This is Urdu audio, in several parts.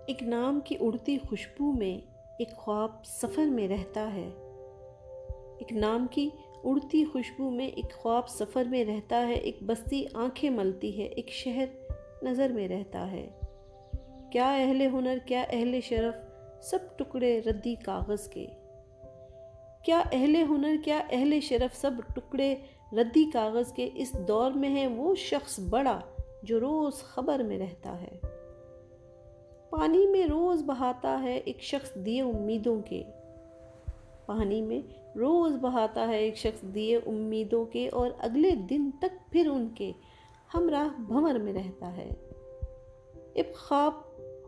ایک نام کی اڑتی خوشبو میں ایک خواب سفر میں رہتا ہے۔ ایک نام کی اڑتی خوشبو میں ایک خواب سفر میں رہتا ہے، ایک بستی آنکھیں ملتی ہے، ایک شہر نظر میں رہتا ہے۔ کیا اہل ہنر، کیا اہل شرف، سب ٹکڑے ردی کاغذ کے۔ کیا اہل ہنر، کیا اہل شرف، سب ٹکڑے ردی کاغذ کے۔ اس دور میں ہے وہ شخص بڑا جو روز خبر میں رہتا ہے۔ پانی میں روز بہاتا ہے ایک شخص دیے امیدوں کے۔ پانی میں روز بہاتا ہے ایک شخص دیے امیدوں کے، اور اگلے دن تک پھر ان کے ہمراہ بھنور میں رہتا ہے۔ ایک خواب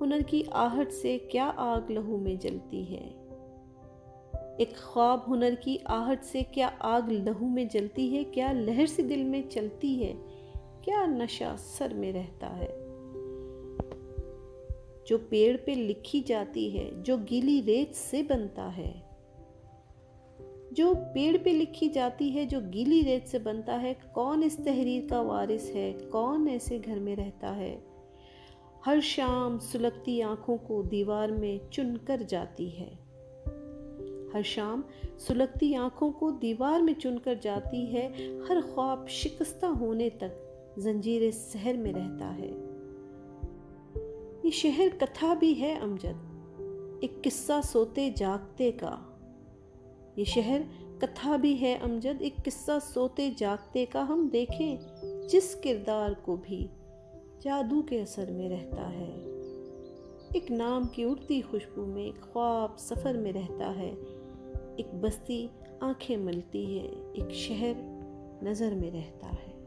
ہنر کی آہٹ سے کیا آگ لہو میں جلتی ہے۔ ایک خواب ہنر کی آہٹ سے کیا آگ لہو میں جلتی ہے، کیا لہر سی دل میں چلتی ہے، کیا نشہ سر میں رہتا ہے۔ جو پیڑ پہ لکھی جاتی ہے، جو گیلی ریت سے بنتا ہے۔ جو پیڑ پہ لکھی جاتی ہے، جو گیلی ریت سے بنتا ہے، کون اس تحریر کا وارث ہے، کون ایسے گھر میں رہتا ہے۔ ہر شام سلگتی آنکھوں کو دیوار میں چن کر جاتی ہے۔ ہر شام سلگتی آنکھوں کو دیوار میں چن کر جاتی ہے، ہر خواب شکستہ ہونے تک زنجیر سحر میں رہتا ہے۔ یہ شہر کتھا بھی ہے امجد، ایک قصہ سوتے جاگتے کا۔ یہ شہر کتھا بھی ہے امجد، ایک قصہ سوتے جاگتے کا۔ ہم دیکھیں جس کردار کو بھی جادو کے اثر میں رہتا ہے۔ ایک نام کی اڑتی خوشبو میں ایک خواب سفر میں رہتا ہے، ایک بستی آنکھیں ملتی ہے، ایک شہر نظر میں رہتا ہے۔